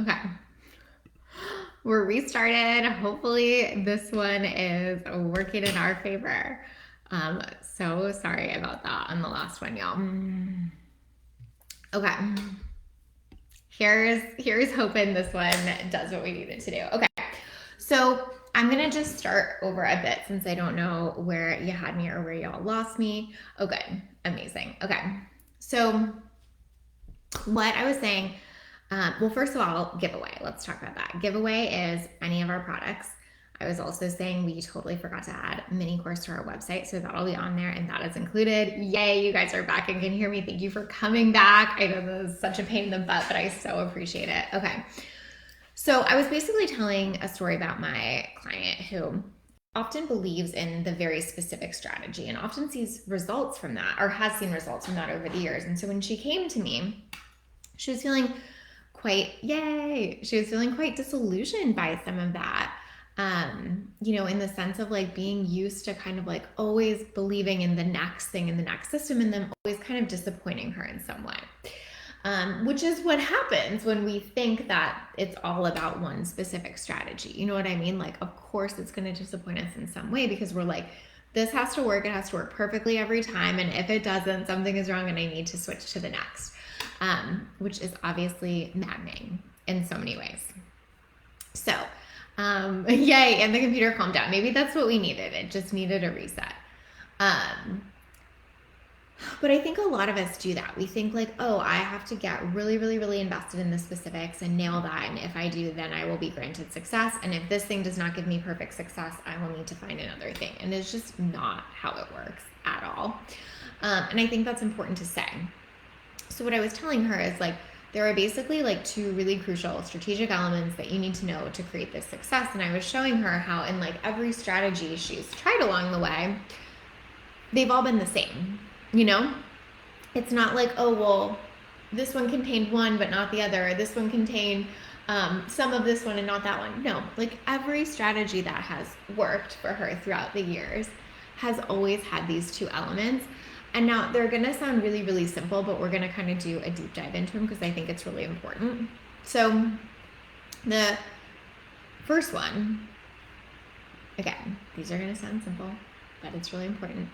Okay. We're restarted. Hopefully this one is working in our favor. So sorry about that on the last one, y'all. Okay. Here's hoping this one does what we need it to do. Okay. So I'm gonna just start over a bit since I don't know where you had me or where y'all lost me. Okay, amazing. Okay. So what I was saying, well, first of all, giveaway. Let's talk about that. Giveaway is any of our products. I was also saying we totally forgot to add a mini course to our website, so that'll be on there and that is included. Yay, you guys are back and can hear me. Thank you for coming back. I know this is such a pain in the butt, but I so appreciate it. Okay. So I was basically telling a story about my client who often believes in the very specific strategy and often sees results from that or has seen results from that over the years. And so when she came to me, she was feeling she was feeling quite disillusioned by some of that. In the sense of like being used to kind of like always believing in the next thing in the next system and then always kind of disappointing her in some way. Which is what happens when we think that it's all about one specific strategy. You know what I mean? Like, of course, it's going to disappoint us in some way because we're like, this has to work. It has to work perfectly every time. And if it doesn't, something is wrong and I need to switch to the next, which is obviously maddening in so many ways. So, yay, and the computer calmed down. Maybe that's what we needed. It just needed a reset. But I think a lot of us do that. We think like, oh, I have to get really, really, really invested in the specifics and nail that. And if I do, then I will be granted success. And if this thing does not give me perfect success, I will need to find another thing. And it's just not how it works at all. And I think that's important to say. So what I was telling her is like, there are basically like two really crucial strategic elements that you need to know to create this success. And I was showing her how in like every strategy she's tried along the way, they've all been the same. It's not like, oh, well, this one contained one, but not the other. Or this one contained some of this one and not that one. No, like every strategy that has worked for her throughout the years has always had these two elements. And now they're going to sound really, really simple, but we're going to kind of do a deep dive into them because I think it's really important. So the first one, again, these are going to sound simple, but it's really important,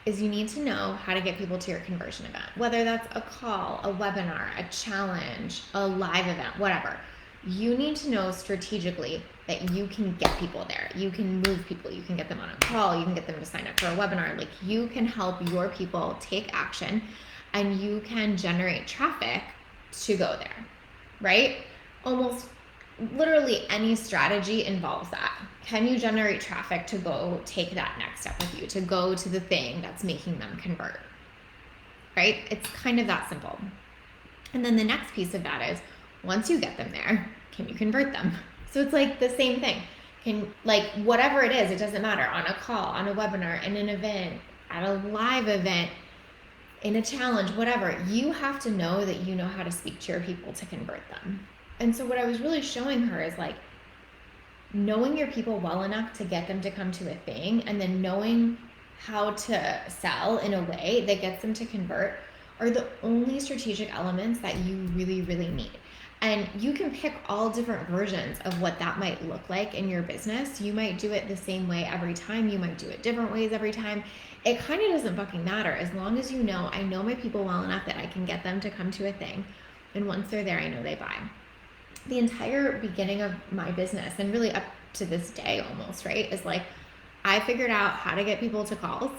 is you need to know how to get people to your conversion event, whether that's a call, a webinar, a challenge, a live event, whatever. You need to know strategically that you can get people there. You can move people. You can get them on a call. You can get them to sign up for a webinar. Like you can help your people take action and you can generate traffic to go there, right? Almost literally any strategy involves that. Can you generate traffic to go take that next step with you, to go to the thing that's making them convert, right? It's kind of that simple. And then the next piece of that is once you get them there, can you convert them? So it's like the same thing. Can like whatever it is, it doesn't matter, on a call, on a webinar, in an event, at a live event, in a challenge, whatever, you have to know that you know how to speak to your people to convert them. And so what I was really showing her is like knowing your people well enough to get them to come to a thing and then knowing how to sell in a way that gets them to convert are the only strategic elements that you really, really need. And you can pick all different versions of what that might look like in your business. You might do it the same way every time. You might do it different ways every time. It kind of doesn't fucking matter as long as you know, I know my people well enough that I can get them to come to a thing. And once they're there, I know they buy. The entire beginning of my business and really up to this day almost, right, is like I figured out how to get people to calls,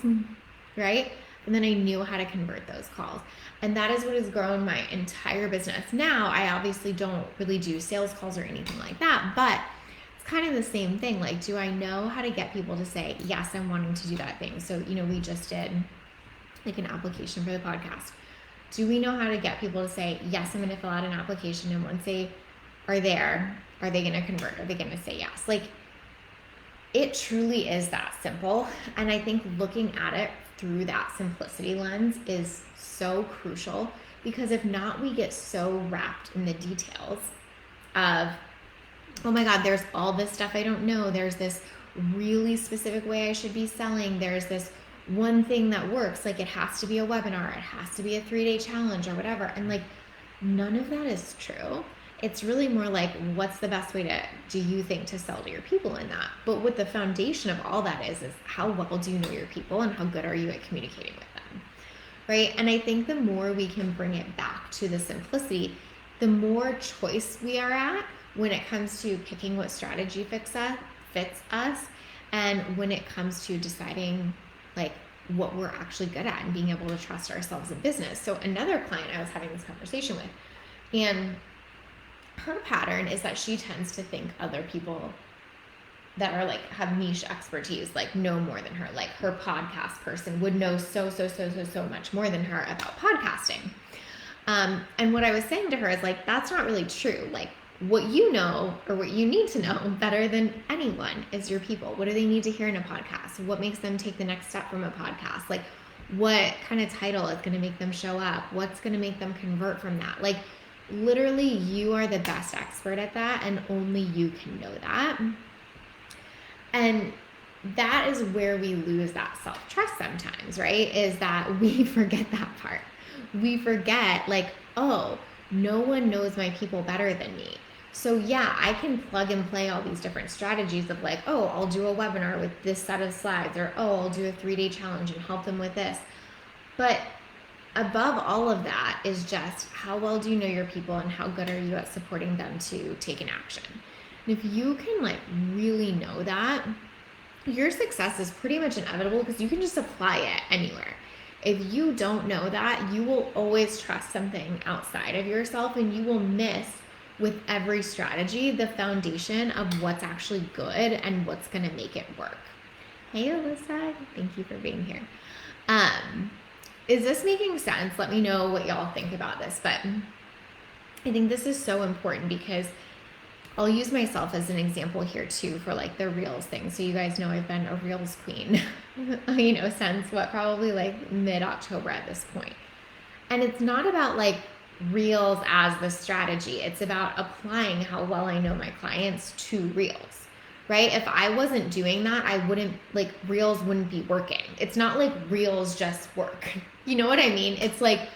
right? And then I knew how to convert those calls. And that is what has grown my entire business. Now, I obviously don't really do sales calls or anything like that, but it's kind of the same thing. Like, do I know how to get people to say, yes, I'm wanting to do that thing? So, we just did like an application for the podcast. Do we know how to get people to say, yes, I'm going to fill out an application, and once they are there, are they going to convert? Are they going to say yes? Like, it truly is that simple. And I think looking at it through that simplicity lens is so crucial, because if not, we get so wrapped in the details of, oh my God, there's all this stuff I don't know. There's this really specific way I should be selling. There's this one thing that works. Like, it has to be a webinar. It has to be a 3-day challenge or whatever. And like, none of that is true. It's really more like, what's the best way do you think to sell to your people in that? But what the foundation of all that is how well do you know your people and how good are you at communicating with them, right? And I think the more we can bring it back to the simplicity, the more choice we are at when it comes to picking what strategy fits us, and when it comes to deciding like what we're actually good at and being able to trust ourselves in business. So another client I was having this conversation with, and her pattern is that she tends to think other people that are like have niche expertise like know more than her. Like her podcast person would know so much more than her about podcasting. And what I was saying to her is like, that's not really true. Like what you know or what you need to know better than anyone is your people. What do they need to hear in a podcast? What makes them take the next step from a podcast? Like what kind of title is going to make them show up? What's going to make them convert from that? Like literally you are the best expert at that, and only you can know that. And that is where we lose that self-trust sometimes, right? Is that we forget that part. We forget like, oh, no one knows my people better than me. So yeah, I can plug and play all these different strategies of like, oh, I'll do a webinar with this set of slides, or oh, I'll do a 3-day challenge and help them with this. But above all of that is just how well do you know your people and how good are you at supporting them to take an action. And if you can like really know that, your success is pretty much inevitable because you can just apply it anywhere. If you don't know that, you will always trust something outside of yourself, and you will miss with every strategy the foundation of what's actually good and what's going to make it work. Hey, Alyssa, thank you for being here. Is this making sense? Let me know what y'all think about this. But I think this is so important because I'll use myself as an example here too for like the Reels thing. So you guys know I've been a Reels queen, since probably like mid-October at this point. And it's not about like Reels as the strategy. It's about applying how well I know my clients to Reels, right? If I wasn't doing that, I wouldn't like Reels wouldn't be working. It's not like Reels just work. You know what I mean? It's like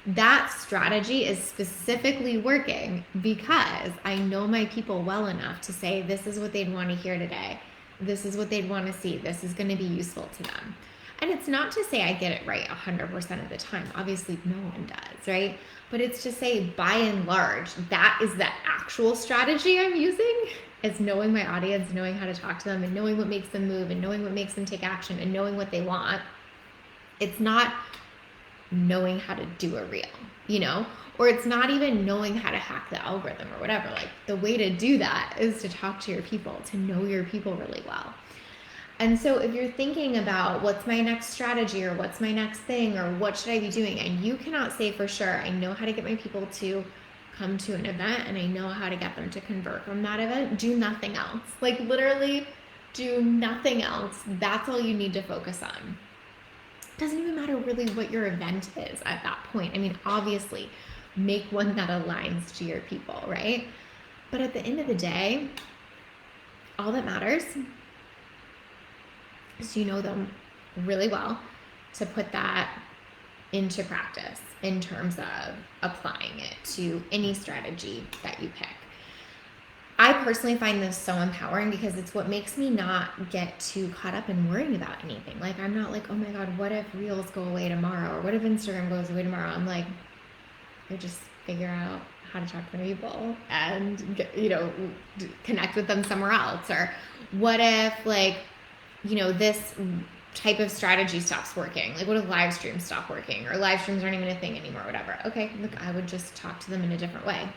that strategy is specifically working because I know my people well enough to say, this is what they'd want to hear today. This is what they'd want to see. This is going to be useful to them. And it's not to say I get it right 100% of the time. Obviously, no one does, right? But it's to say, by and large, that is the actual strategy I'm using, is knowing my audience, knowing how to talk to them, and knowing what makes them move, and knowing what makes them take action, and knowing what they want. It's not knowing how to do a reel, or it's not even knowing how to hack the algorithm or whatever. Like the way to do that is to talk to your people, to know your people really well. And so if you're thinking about what's my next strategy or what's my next thing or what should I be doing, and you cannot say for sure, I know how to get my people to come to an event and I know how to get them to convert from that event, do nothing else. Like literally do nothing else. That's all you need to focus on. It doesn't even matter really what your event is at that point. I mean, obviously make one that aligns to your people, right? But at the end of the day, all that matters is you know them really well to put that into practice in terms of applying it to any strategy that you pick. I personally find this so empowering because it's what makes me not get too caught up in worrying about anything. Like I'm not like, oh my God, what if Reels go away tomorrow? Or what if Instagram goes away tomorrow? I'm like, I just figure out how to talk to my people and get, connect with them somewhere else. Or what if this type of strategy stops working? Like what if live streams stop working, or live streams aren't even a thing anymore, whatever. Okay, look, I would just talk to them in a different way.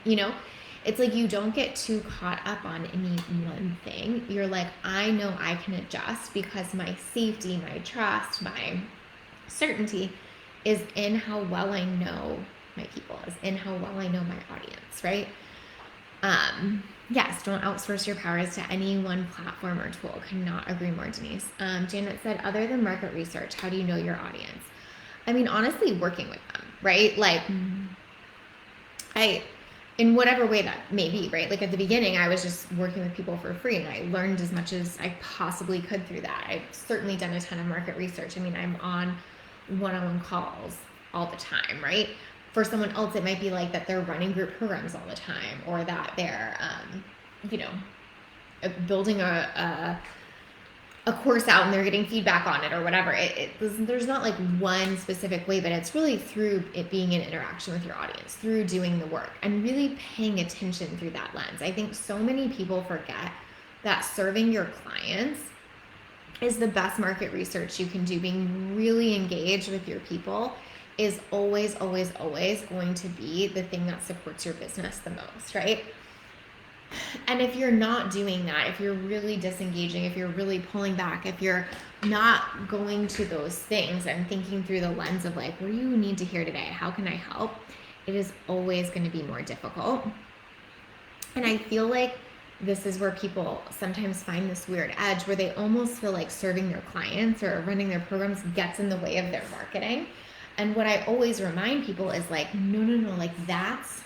It's like you don't get too caught up on any one thing. You're like, I know I can adjust because my safety, my trust, my certainty is in how well I know my people, is in how well I know my audience, right? Yes, don't outsource your powers to any one platform or tool. Cannot agree more, Denise. Janet said, other than market research, how do you know your audience? I mean, honestly, working with them, right? Like, in whatever way that may be, right? Like at the beginning, I was just working with people for free and I learned as much as I possibly could through that. I've certainly done a ton of market research. I mean, I'm on one-on-one calls all the time, right? For someone else, it might be like that they're running group programs all the time, or that they're, building a course out and they're getting feedback on it or whatever. There's not like one specific way, but it's really through it being an interaction with your audience, through doing the work and really paying attention through that lens. I think so many people forget that serving your clients is the best market research you can do. Being really engaged with your people is always, always, always going to be the thing that supports your business the most, right? And if you're not doing that, if you're really disengaging, if you're really pulling back, if you're not going to those things and thinking through the lens of like, what do you need to hear today? How can I help? It is always going to be more difficult. And I feel like this is where people sometimes find this weird edge where they almost feel like serving their clients or running their programs gets in the way of their marketing. And what I always remind people is like, no, like that's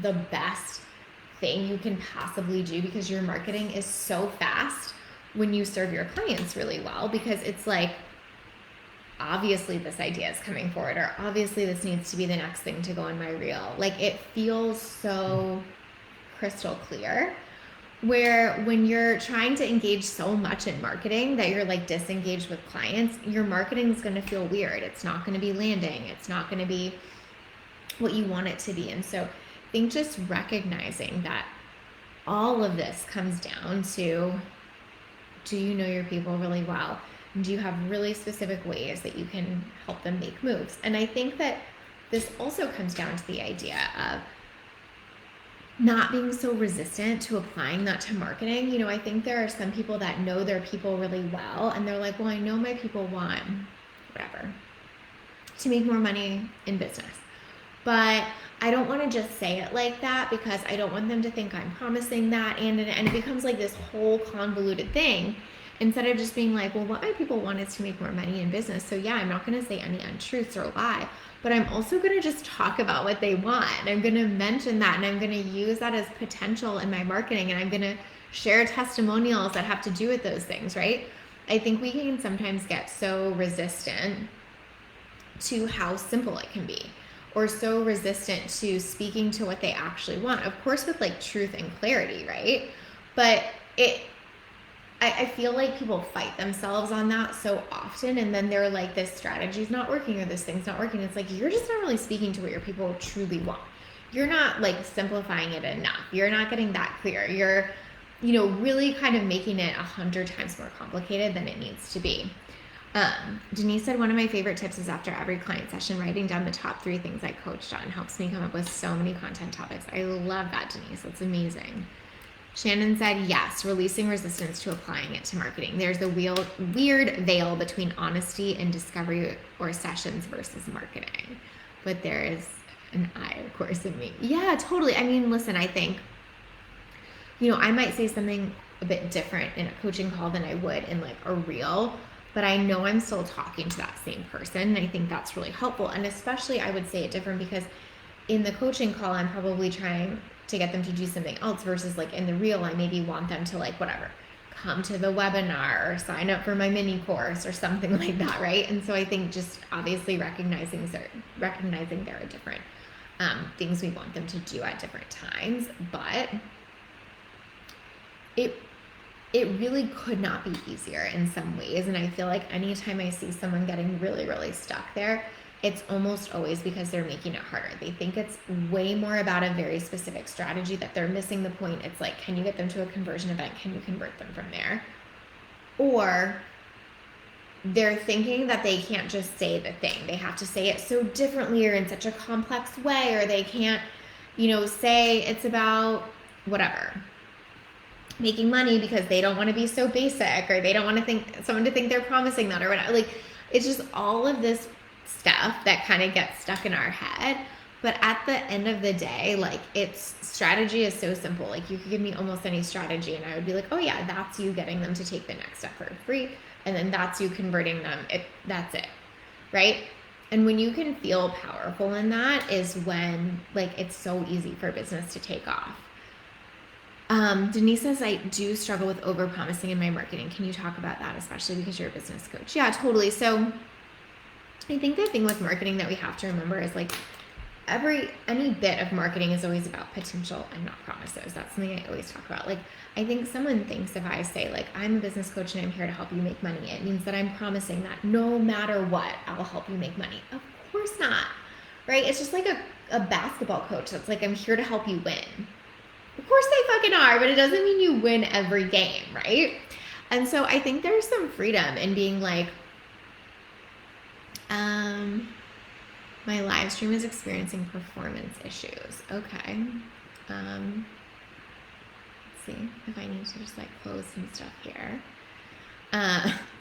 the best thing you can possibly do, because your marketing is so fast when you serve your clients really well, because it's like, obviously this idea is coming forward, or obviously this needs to be the next thing to go in my reel. Like it feels so crystal clear, where when you're trying to engage so much in marketing that you're like disengaged with clients, your marketing is going to feel weird. It's not going to be landing. It's not going to be what you want it to be. And so I think just recognizing that all of this comes down to, do you know your people really well? Do you have really specific ways that you can help them make moves? And I think that this also comes down to the idea of not being so resistant to applying that to marketing. I think there are some people that know their people really well, and they're like, well, I know my people want whatever to make more money in business, but I don't want to just say it like that because I don't want them to think I'm promising that. And it becomes like this whole convoluted thing, instead of just being like, well, what my people want is to make more money in business. So yeah, I'm not going to say any untruths or lie, but I'm also going to just talk about what they want. I'm going to mention that, and I'm going to use that as potential in my marketing. And I'm going to share testimonials that have to do with those things, right? I think we can sometimes get so resistant to how simple it can be, or so resistant to speaking to what they actually want. Of course, with like truth and clarity, right? But I feel like people fight themselves on that so often, and then they're like, this strategy's not working or this thing's not working. It's like, you're just not really speaking to what your people truly want. You're not like simplifying it enough. You're not getting that clear. You're, really kind of making it 100 times more complicated than it needs to be. Denise said, one of my favorite tips is after every client session, writing down the top 3 things I coached on helps me come up with so many content topics. I love that, Denise. That's amazing. Shannon said, yes, releasing resistance to applying it to marketing. There's a weird veil between honesty and discovery or sessions versus marketing. But there is an I, of course, in me. Yeah, totally. I mean, listen, I think, I might say something a bit different in a coaching call than I would in like a reel, but I know I'm still talking to that same person. And I think that's really helpful. And especially I would say it different because in the coaching call, I'm probably trying to get them to do something else, versus like in the reel, I maybe want them to like, whatever, come to the webinar or sign up for my mini course or something like that, right? And so I think just obviously recognizing there are different things we want them to do at different times, but it really could not be easier in some ways. And I feel like anytime I see someone getting really, really stuck there, it's almost always because they're making it harder. They think it's way more about a very specific strategy that they're missing the point. It's like, can you get them to a conversion event? Can you convert them from there? Or they're thinking that they can't just say the thing. They have to say it so differently or in such a complex way, or they can't, say it's about whatever, making money, because they don't want to be so basic, or they don't want someone to think they're promising that or whatever. Like, it's just all of this stuff that kind of gets stuck in our head. But at the end of the day, like, strategy is so simple. Like, you could give me almost any strategy and I would be like, oh yeah, that's you getting them to take the next step for free. And then that's you converting them. That's it. Right. And when you can feel powerful in that is when like it's so easy for business to take off. Denise says, I do struggle with over-promising in my marketing. Can you talk about that, especially because you're a business coach? Yeah, totally. So I think the thing with marketing that we have to remember is like, any bit of marketing is always about potential and not promises. That's something I always talk about. Like, I think someone thinks if I say like, I'm a business coach and I'm here to help you make money, it means that I'm promising that no matter what, I'll help you make money. Of course not, right? It's just like a basketball coach that's like, I'm here to help you win. Of course they fucking are, but it doesn't mean you win every game, right? And so I think there's some freedom in being like, my live stream is experiencing performance issues. Okay. Let's see if I need to just like close some stuff here.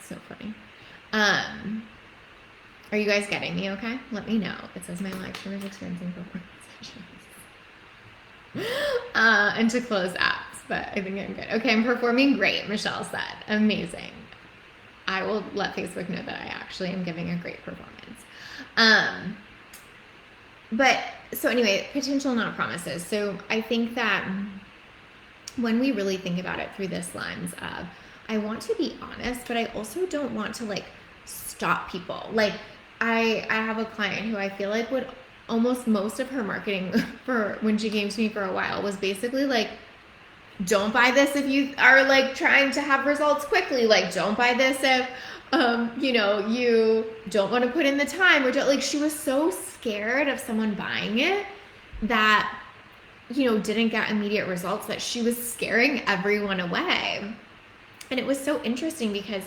So funny. Are you guys getting me okay? Let me know. It says my live stream is experiencing performance issues. And to close apps, but I think I'm good. Okay, I'm performing great, Michelle said. Amazing. I will let Facebook know that I actually am giving a great performance. But so anyway, potential, not promises. So I think that when we really think about it through this lens of, I want to be honest, but I also don't want to like stop people. Like I have a client who I feel like would almost most of her marketing for when she came to me for a while was basically like, don't buy this if you are like trying to have results quickly. Like, don't buy this if, you don't want to put in the time, or don't, like, she was so scared of someone buying it that, didn't get immediate results that she was scaring everyone away. And it was so interesting because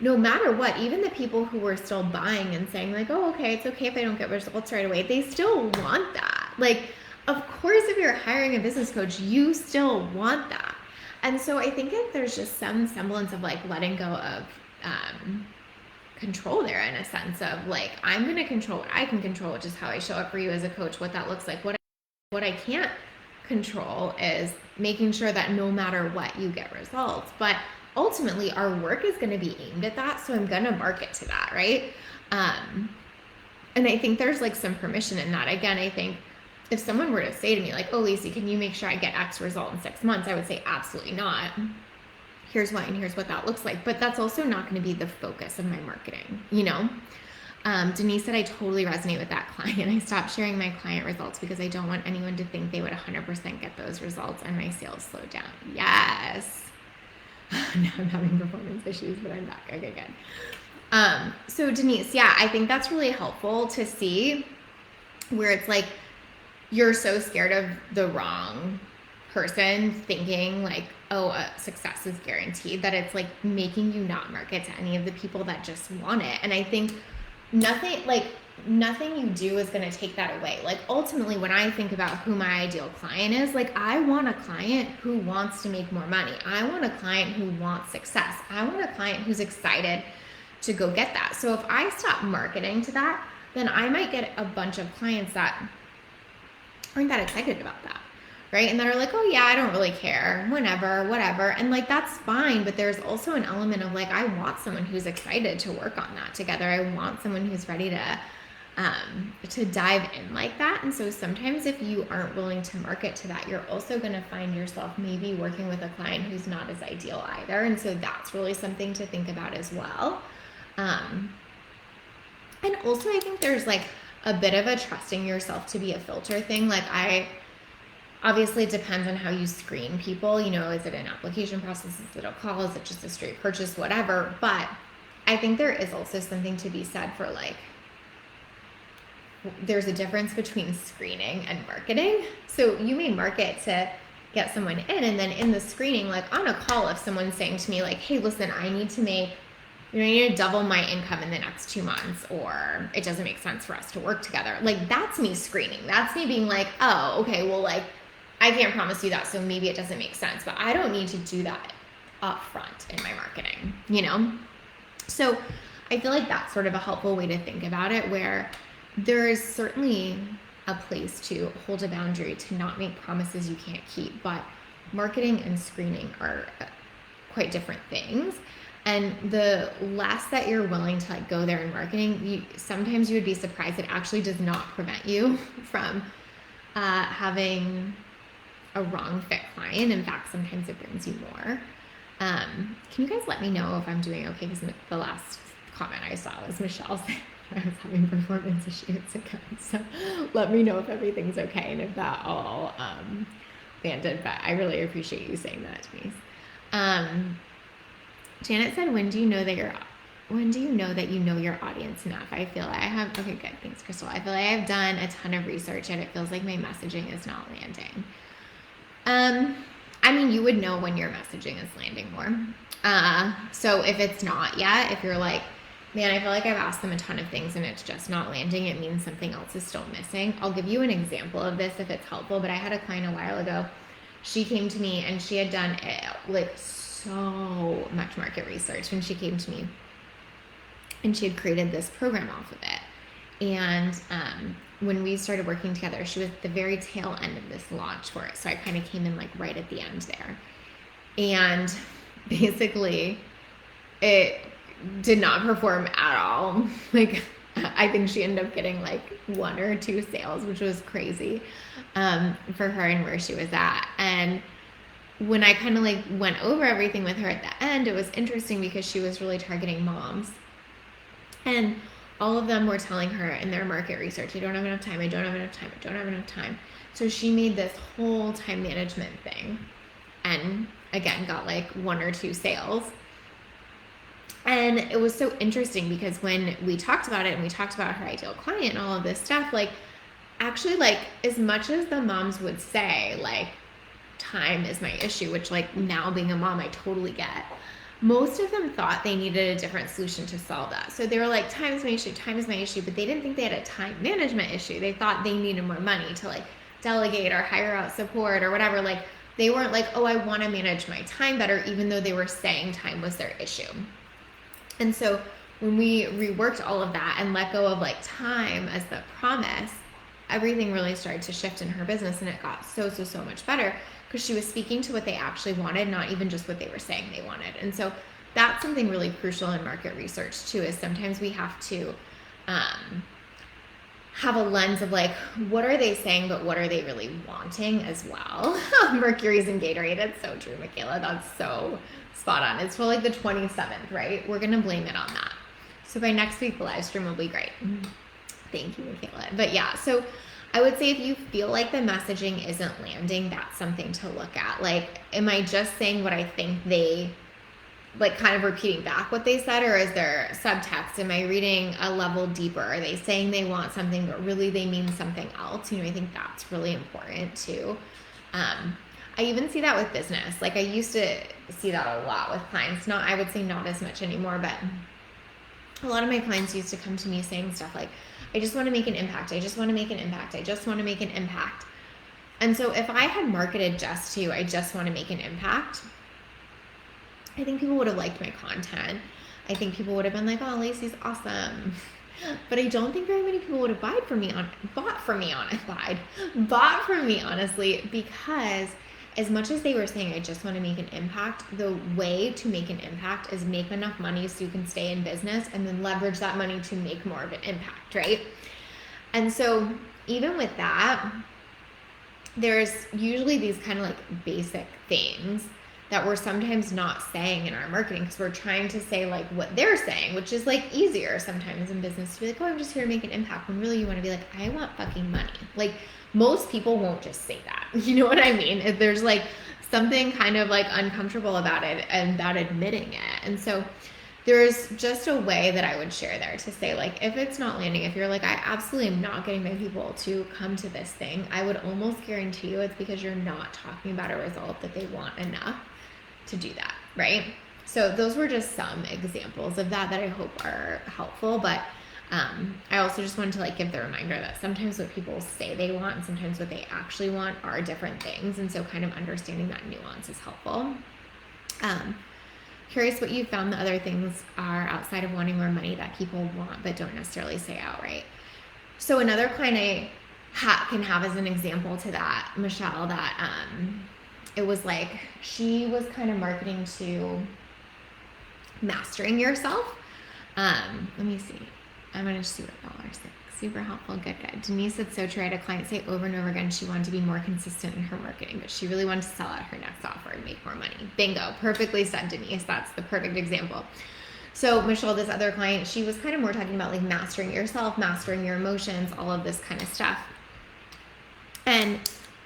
no matter what, even the people who were still buying and saying like, oh, okay, it's okay if I don't get results right away, they still want that. Like, of course, if you're hiring a business coach, you still want that. And so I think that there's just some semblance of like letting go of control there, in a sense of like, I'm going to control what I can control, which is how I show up for you as a coach, what that looks like. What I can't control is making sure that no matter what, you get results. But ultimately, our work is going to be aimed at that. So I'm going to market to that, right? And I think there's like some permission in that. Again, I think if someone were to say to me like, oh, Lacey, can you make sure I get X result in 6 months? I would say absolutely not. Here's why and here's what that looks like. But that's also not going to be the focus of my marketing, Denise said, I totally resonate with that client. I stopped sharing my client results because I don't want anyone to think they would 100% get those results and my sales slowed down. Yes. Now I'm having performance issues, but I'm back. Okay, good. So Denise, yeah, I think that's really helpful to see where it's like, you're so scared of the wrong person thinking like, oh, success is guaranteed, that it's like making you not market to any of the people that just want it. And I think nothing you do is going to take that away. Like ultimately, when I think about who my ideal client is, like I want a client who wants to make more money. I want a client who wants success. I want a client who's excited to go get that. So if I stop marketing to that, then I might get a bunch of clients that aren't that excited about that, right? And that are like, oh yeah, I don't really care, whatever. And like, that's fine. But there's also an element of like, I want someone who's excited to work on that together. I want someone who's ready to dive in like that. And so sometimes if you aren't willing to market to that, you're also going to find yourself maybe working with a client who's not as ideal either. And so that's really something to think about as well. And also I think there's like a bit of a trusting yourself to be a filter thing. Like obviously it depends on how you screen people, is it an application process? Is it a call? Is it just a straight purchase? Whatever. But I think there is also something to be said for like, there's a difference between screening and marketing. So you may market to get someone in, and then in the screening, like on a call, if someone's saying to me like, hey, listen, I need to double my income in the next 2 months, or it doesn't make sense for us to work together. Like that's me screening. That's me being like, oh, okay, well, like I can't promise you that, so maybe it doesn't make sense, but I don't need to do that up front in my marketing, So I feel like that's sort of a helpful way to think about it, where there is certainly a place to hold a boundary, to not make promises you can't keep, but marketing and screening are quite different things. And the less that you're willing to like go there in marketing, sometimes you would be surprised it actually does not prevent you from having a wrong fit client. In fact, sometimes it brings you more. Can you guys let me know if I'm doing okay? Because the last comment I saw was Michelle saying I was having performance issues again. So let me know if everything's okay and if that all landed. But I really appreciate you saying that to me. Janet said, when do you know that you know your audience enough? I feel like I have, okay, good. Thanks, Crystal. I feel like I've done a ton of research and it feels like my messaging is not landing. I mean, you would know when your messaging is landing more. So if it's not yet, if you're like, man, I feel like I've asked them a ton of things and it's just not landing, it means something else is still missing. I'll give you an example of this if it's helpful, but I had a client a while ago. She came to me and she had done like so much market research when she came to me, and she had created this program off of it. And when we started working together, she was at the very tail end of this launch for it. So I kind of came in like right at the end there. And basically it did not perform at all. Like I think she ended up getting like 1 or 2 sales, which was crazy for her and where she was at. And when I kind of like went over everything with her at the end, it was interesting because she was really targeting moms. And all of them were telling her in their market research, I don't have enough time, I don't have enough time, I don't have enough time. So she made this whole time management thing and again got like 1 or 2 sales. And it was so interesting because when we talked about it and we talked about her ideal client and all of this stuff, like actually like as much as the moms would say like time is my issue, which like now being a mom I totally get, most of them thought they needed a different solution to solve that. So they were like, time is my issue, but they didn't think they had a time management issue. They thought they needed more money to like delegate or hire out support or whatever. Like they weren't like, oh, I want to manage my time better, even though they were saying time was their issue. And so when we reworked all of that and let go of like time as the promise, everything really started to shift in her business, and it got so much better because she was speaking to what they actually wanted, not even just what they were saying they wanted. And so that's something really crucial in market research too, is sometimes we have to have a lens of like, what are they saying, but what are they really wanting as well? Mercury's in Gatorade. It's so true, Michaela. That's so spot on. It's for like the 27th, right? We're going to blame it on that. So by next week, the live stream will be great. Thank you, Michaela. But yeah, so I would say if you feel like the messaging isn't landing, that's something to look at. Like, am I just saying what I think they, like kind of repeating back what they said, or is there subtext? Am I reading a level deeper? Are they saying they want something, but really they mean something else? You know, I think that's really important too. I even see that with business. Like I used to see that a lot with clients. Not, I would say not as much anymore, but a lot of my clients used to come to me saying stuff like, I just want to make an impact. I just want to make an impact. I just want to make an impact. And so if I had marketed just to, I just want to make an impact, I think people would have liked my content. I think people would have been like, oh, Lacey's awesome. But I don't think very many people would have bought from me, honestly, because as much as they were saying, I just want to make an impact, the way to make an impact is make enough money so you can stay in business and then leverage that money to make more of an impact, right? And so even with that, there's usually these kind of like basic things that we're sometimes not saying in our marketing because we're trying to say like what they're saying, which is like easier sometimes in business to be like, oh, I'm just here to make an impact, when really you want to be like, I want fucking money. Like most people won't just say that. You know what I mean? If there's like something kind of like uncomfortable about it and about admitting it. And so there's just a way that I would share there to say like, if it's not landing, if you're like, I absolutely am not getting my people to come to this thing, I would almost guarantee you it's because you're not talking about a result that they want enough to do that, right? So those were just some examples of that I hope are helpful. But I also just wanted to like give the reminder that sometimes what people say they want and sometimes what they actually want are different things. And so kind of understanding that nuance is helpful. Curious what you found the other things are outside of wanting more money that people want but don't necessarily say outright. So another client I can have as an example to that, Michelle, that it was like she was kind of marketing to mastering yourself. Let me see. I'm going to see what y'all are saying. Super helpful. Good. Denise said so true. I had a client say over and over again she wanted to be more consistent in her marketing, but she really wanted to sell out her next offer and make more money. Bingo. Perfectly said, Denise. That's the perfect example. So Michelle, this other client, she was kind of more talking about like mastering yourself, mastering your emotions, all of this kind of stuff.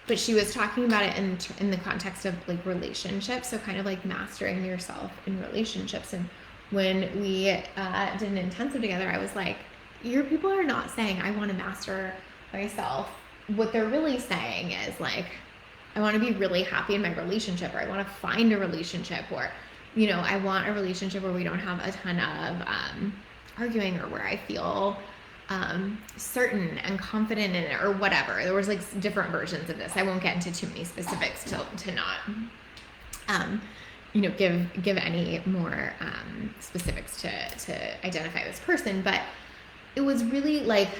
But she was talking about it in the context of like relationships. So kind of like mastering yourself in relationships. And when we did an intensive together, I was like, your people are not saying I want to master myself. What they're really saying is like, I want to be really happy in my relationship, or I want to find a relationship, or, you know, I want a relationship where we don't have a ton of arguing, or where I feel certain and confident in it, or whatever. There was like different versions of this. I won't get into too many specifics to not, you know, give any more specifics to identify this person. But it was really like,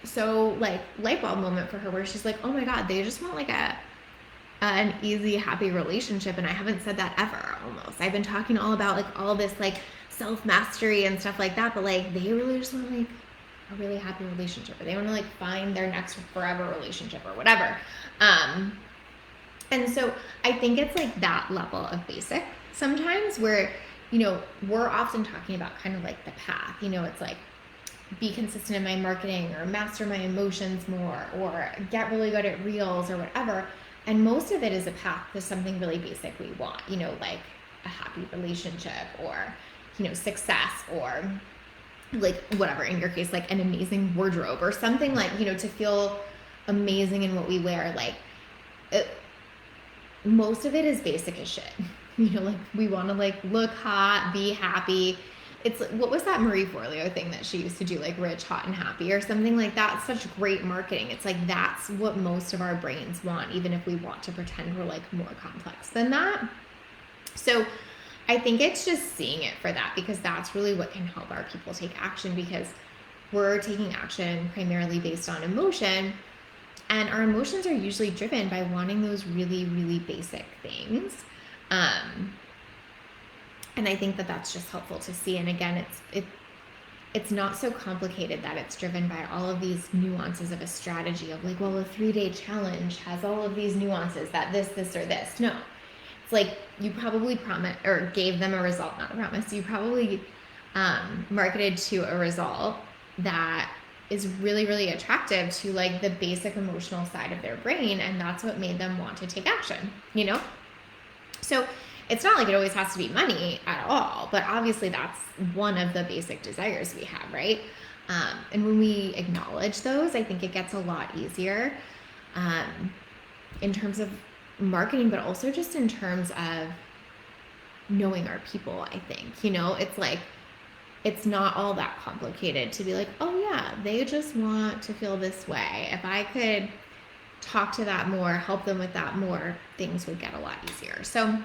so like light bulb moment for her, where she's like, oh my God, they just want like an easy, happy relationship. And I haven't said that ever. Almost, I've been talking all about like all this like self-mastery and stuff like that, but like they really just want like a really happy relationship, or they want to like find their next forever relationship or whatever. And so I think it's like that level of basic sometimes, where, you know, we're often talking about kind of like the path, you know, it's like be consistent in my marketing, or master my emotions more, or get really good at reels, or whatever. And most of it is a path to something really basic we want, you know, like a happy relationship, or, you know, success, or like whatever, in your case, like an amazing wardrobe, or something like, you know, to feel amazing in what we wear. Like most of it is basic as shit. You know, like we want to like look hot, be happy. It's like, what was that Marie Forleo thing that she used to do, like rich, hot, and happy, or something like that? Such great marketing. It's like that's what most of our brains want, even if we want to pretend we're like more complex than that. So I think it's just seeing it for that, because that's really what can help our people take action, because we're taking action primarily based on emotion, and our emotions are usually driven by wanting those really, really basic things. And I think that that's just helpful to see. And again, it's not so complicated that it's driven by all of these nuances of a strategy of like, well, a 3-day challenge has all of these nuances that this, or this. No, it's like you probably promised or gave them a result, not a promise. You probably marketed to a result that is really, really attractive to like the basic emotional side of their brain. And that's what made them want to take action, you know? So it's not like it always has to be money at all, but obviously that's one of the basic desires we have, right? And when we acknowledge those, I think it gets a lot easier in terms of marketing, but also just in terms of knowing our people, I think. You know, it's like, it's not all that complicated to be like, oh yeah, they just want to feel this way. If I could talk to that more, help them with that more, things would get a lot easier. So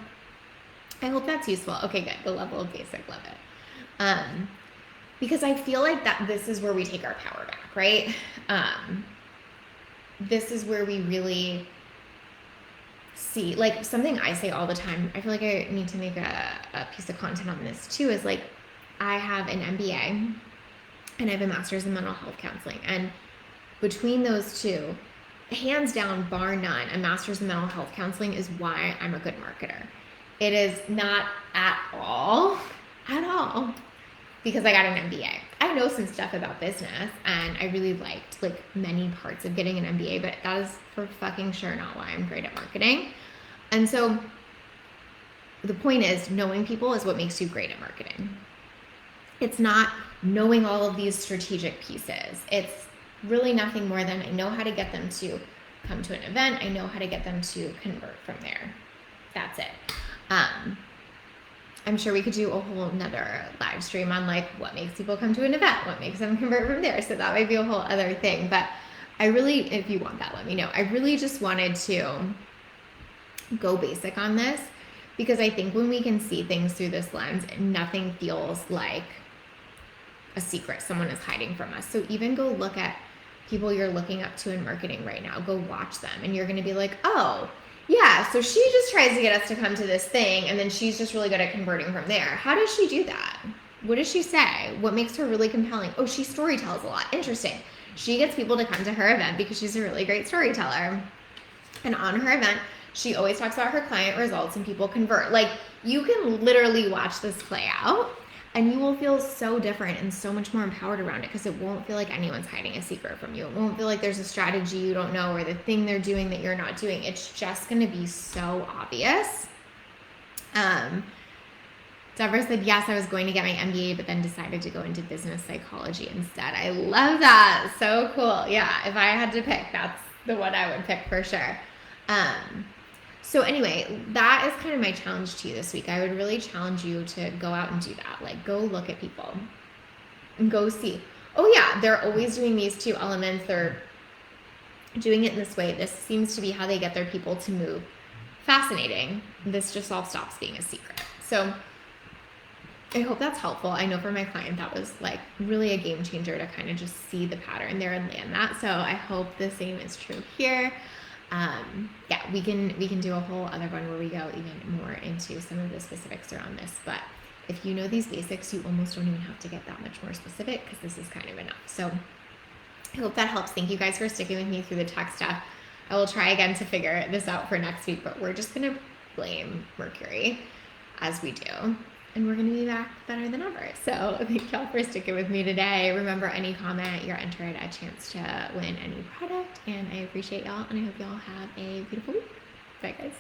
I hope that's useful. Okay, good. The level of basic, love it. Because I feel like that this is where we take our power back, right? This is where we really see, like something I say all the time, I feel like I need to make a piece of content on this too, is like, I have an MBA and I have a master's in mental health counseling. And between those two, hands down, bar none, a master's in mental health counseling is why I'm a good marketer. It is not at all, because I got an MBA. I know some stuff about business, and I really liked like many parts of getting an MBA, but that is for fucking sure not why I'm great at marketing. And so the point is, knowing people is what makes you great at marketing. It's not knowing all of these strategic pieces. It's really nothing more than I know how to get them to come to an event. I know how to get them to convert from there. That's it. I'm sure we could do a whole nother live stream on like what makes people come to an event, what makes them convert from there. So that might be a whole other thing. But I really, if you want that, let me know. I really just wanted to go basic on this, because I think when we can see things through this lens, nothing feels like a secret someone is hiding from us. So even go look at people you're looking up to in marketing right now. Go watch them, and you're going to be like, oh, yeah, so she just tries to get us to come to this thing, and then she's just really good at converting from there. How does she do that? What does she say? What makes her really compelling? Oh, she storytells a lot. Interesting. She gets people to come to her event because she's a really great storyteller. And on her event, she always talks about her client results and people convert. Like, you can literally watch this play out. And you will feel so different and so much more empowered around it because it won't feel like anyone's hiding a secret from you. It won't feel like there's a strategy you don't know or the thing they're doing that you're not doing. It's just going to be so obvious. Deborah said, yes, I was going to get my MBA, but then decided to go into business psychology instead. I love that. So cool. Yeah, if I had to pick, that's the one I would pick for sure. So anyway, that is kind of my challenge to you this week. I would really challenge you to go out and do that. Like, go look at people and go see, oh yeah, they're always doing these two elements. They're doing it in this way. This seems to be how they get their people to move. Fascinating. This just all stops being a secret. So I hope that's helpful. I know for my client, that was like really a game changer to kind of just see the pattern there and land that. So I hope the same is true here. Yeah, we can do a whole other one where we go even more into some of the specifics around this. But if you know these basics, you almost don't even have to get that much more specific because this is kind of enough. So I hope that helps. Thank you guys for sticking with me through the tech stuff. I will try again to figure this out for next week, but we're just going to blame Mercury as we do. And we're going to be back better than ever. So thank y'all for sticking with me today. Remember, any comment, you're entered a chance to win any product. And I appreciate y'all. And I hope y'all have a beautiful week. Bye, guys.